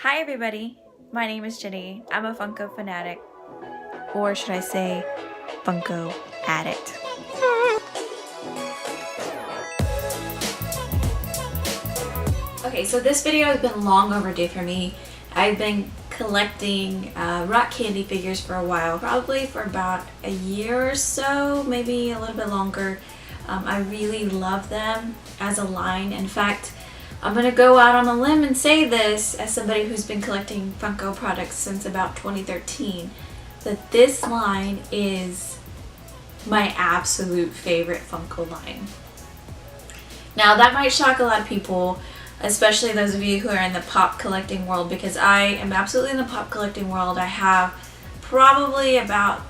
Hi everybody, my name is Jenny. I'm a Funko Funatic, or should I say Funko addict. Okay, so this video has been long overdue for me. I've been collecting rock candy figures for a while, probably for about a year or so, maybe a little bit longer. I really love them as a line. In fact, I'm gonna go out on a limb and say this as somebody who's been collecting Funko products since about 2013, that this line is my absolute favorite Funko line. Now that might shock a lot of people, especially those of you who are in the pop collecting world, because I am absolutely in the pop collecting world. I have probably about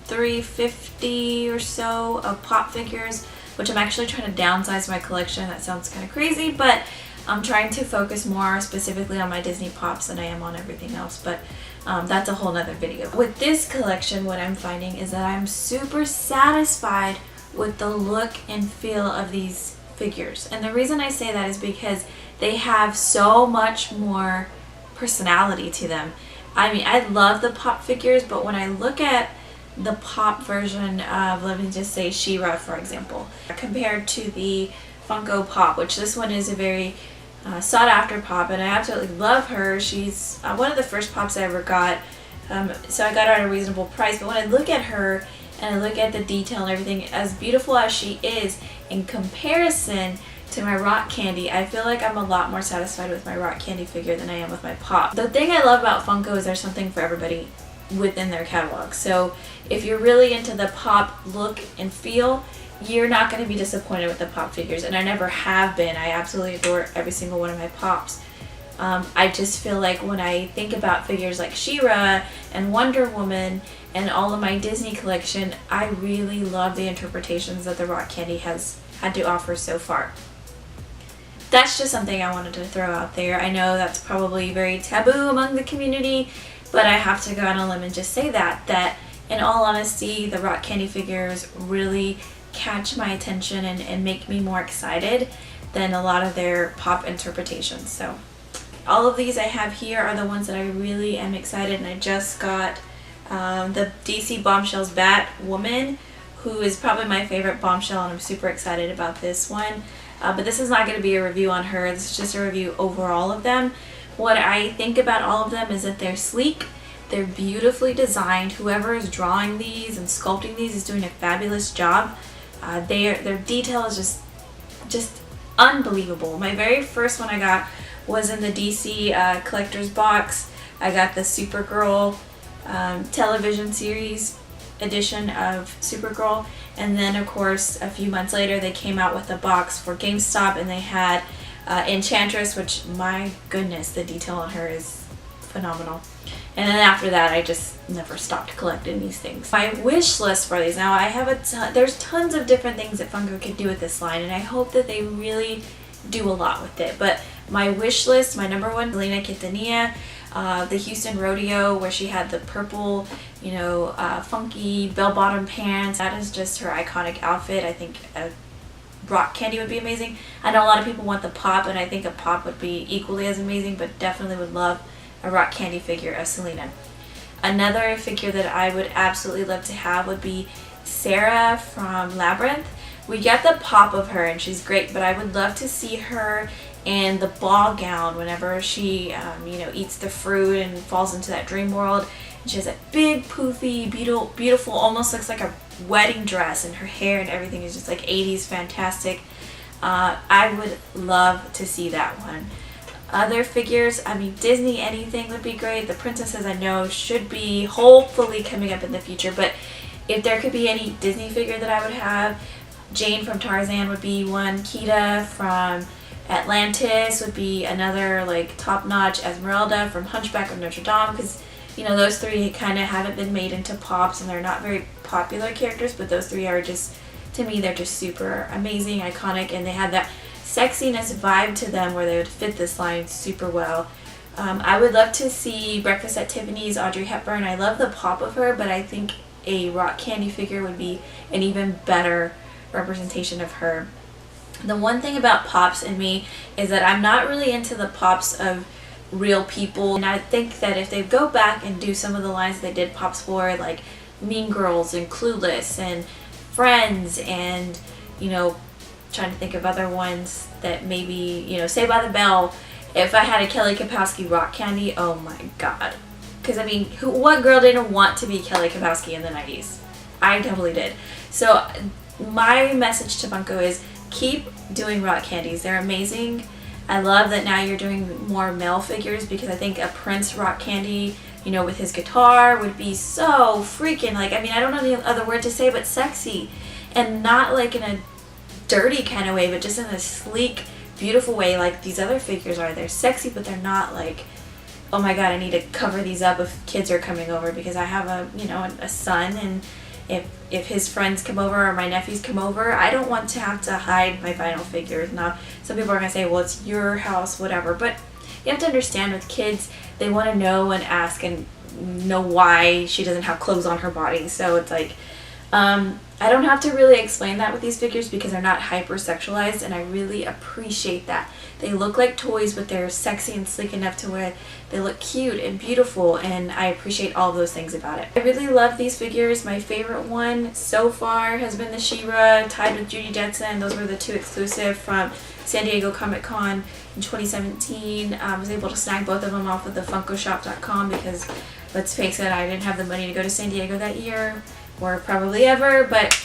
350 or so of pop figures, which I'm actually trying to downsize my collection. That sounds kind of crazy, but I'm trying to focus more specifically on my Disney pops than I am on everything else, but that's a whole nother video. With this collection, what I'm finding is that I'm super satisfied with the look and feel of these figures. And the reason I say that is because they have so much more personality to them. I mean, I love the pop figures, but when I look at the pop version of, let me just say, She-Ra, for example, compared to the Funko Pop, which this one is a very sought after pop, and I absolutely love her. She's one of the first pops I ever got, so I got her at a reasonable price. But when I look at her and I look at the detail and everything, as beautiful as she is, in comparison to my rock candy, I feel like I'm a lot more satisfied with my rock candy figure than I am with my pop. The thing I love about Funko is there's something for everybody within their catalog. So if you're really into the pop look and feel, you're not going to be disappointed with the pop figures, and I never have been. I absolutely adore every single one of my pops. I just feel like when I think about figures like She-Ra and Wonder Woman and all of my Disney collection, I really love the interpretations that the rock candy has had to offer so far. That's just something I wanted to throw out there. I know that's probably very taboo among the community, but I have to go on a limb and just say that in all honesty, the rock candy figures really catch my attention and make me more excited than a lot of their pop interpretations. So all of these I have here are the ones that I really am excited, and I just got the DC Bombshells Batwoman, who is probably my favorite Bombshell, and I'm super excited about this one. But this is not going to be a review on her. This is just a review overall of them. What I think about all of them is that they're sleek, they're beautifully designed. Whoever is drawing these and sculpting these is doing a fabulous job. Their detail is just unbelievable. My very first one I got was in the DC collector's box. I got the Supergirl television series edition of Supergirl, and then of course a few months later they came out with a box for GameStop, and they had Enchantress, which, my goodness, the detail on her is phenomenal. And then after that, I just never stopped collecting these things. My wish list for these, now I have there's tons of different things that Funko could do with this line, and I hope that they really do a lot with it. But my wish list, my number one, Selena Quintanilla, the Houston Rodeo, where she had the purple, funky bell-bottom pants. That is just her iconic outfit. I think a rock candy would be amazing. I know a lot of people want the pop, and I think a pop would be equally as amazing, but definitely would love a rock candy figure of Selena. Another figure that I would absolutely love to have would be Sarah from Labyrinth. We get the pop of her and she's great, but I would love to see her in the ball gown whenever she eats the fruit and falls into that dream world. And she has that big poofy beautiful, almost looks like a wedding dress, and her hair and everything is just like 80s fantastic. I would love to see that one. Other figures, I mean, Disney anything would be great. The princesses I know should be hopefully coming up in the future, but if there could be any Disney figure that I would have, Jane from Tarzan would be one, Kida from Atlantis would be another, like, top-notch, Esmeralda from Hunchback of Notre Dame, because those three kind of haven't been made into pops, and they're not very popular characters, but those three are just, to me, they're just super amazing, iconic, and they have that sexiness vibe to them where they would fit this line super well. I would love to see Breakfast at Tiffany's Audrey Hepburn. I love the pop of her, but I think a rock candy figure would be an even better representation of her. The one thing about pops in me is that I'm not really into the pops of real people. And I think that if they go back and do some of the lines they did Pops for, like Mean Girls and Clueless and Friends and, you know, trying to think of other ones that maybe, you know, Saved by the Bell. If I had a Kelly Kapowski rock candy, oh my god. Because, I mean, what girl didn't want to be Kelly Kapowski in the 90s? I totally did. So my message to Funko is keep doing rock candies. They're amazing. I love that now you're doing more male figures, because I think a Prince rock candy, you know, with his guitar would be so freaking, like, I mean, I don't know any other word to say but sexy. And not like in a dirty kind of way, but just in a sleek, beautiful way like these other figures are. They're sexy, but they're not like, oh my god, I need to cover these up if kids are coming over, because I have a, you know, a son, and if his friends come over or my nephews come over, I don't want to have to hide my vinyl figures. Now, some people are going to say, well, it's your house, whatever, but you have to understand with kids, they want to know and ask and know why she doesn't have clothes on her body. So it's like, I don't have to really explain that with these figures, because they're not hyper-sexualized, and I really appreciate that. They look like toys, but they're sexy and sleek enough to where they look cute and beautiful, and I appreciate all of those things about it. I really love these figures. My favorite one so far has been the She-Ra tied with Judy Jetson. Those were the two exclusive from San Diego Comic-Con in 2017. I was able to snag both of them off of the funkoshop.com because, let's face it, I didn't have the money to go to San Diego that year, or probably ever, but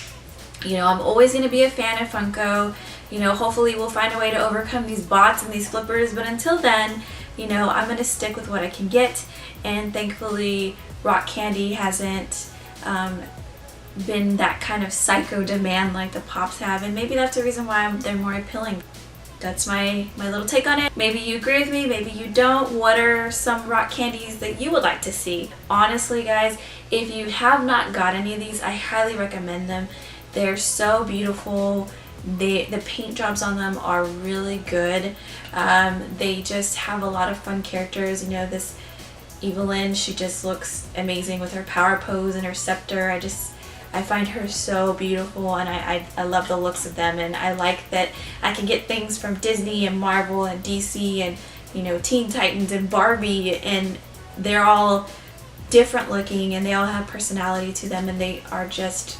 you know, I'm always going to be a fan of Funko. You know, hopefully we'll find a way to overcome these bots and these flippers, but until then, you know, I'm going to stick with what I can get, and thankfully rock candy hasn't been that kind of psycho demand like the Pops have, and maybe that's the reason why they're more appealing. That's my little take on it. Maybe you agree with me, maybe you don't. What are some rock candies that you would like to see? Honestly, guys, if you have not got any of these, I highly recommend them. They're so beautiful. The paint jobs on them are really good. They just have a lot of fun characters. You know, this Evelyn, she just looks amazing with her power pose and her scepter. I find her so beautiful, and I love the looks of them, and I like that I can get things from Disney and Marvel and DC and, you know, Teen Titans and Barbie, and they're all different looking, and they all have personality to them, and they are just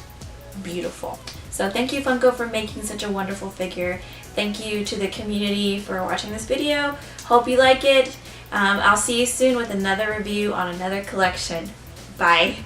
beautiful. So thank you, Funko, for making such a wonderful figure. Thank you to the community for watching this video. Hope you like it. I'll see you soon with another review on another collection. Bye.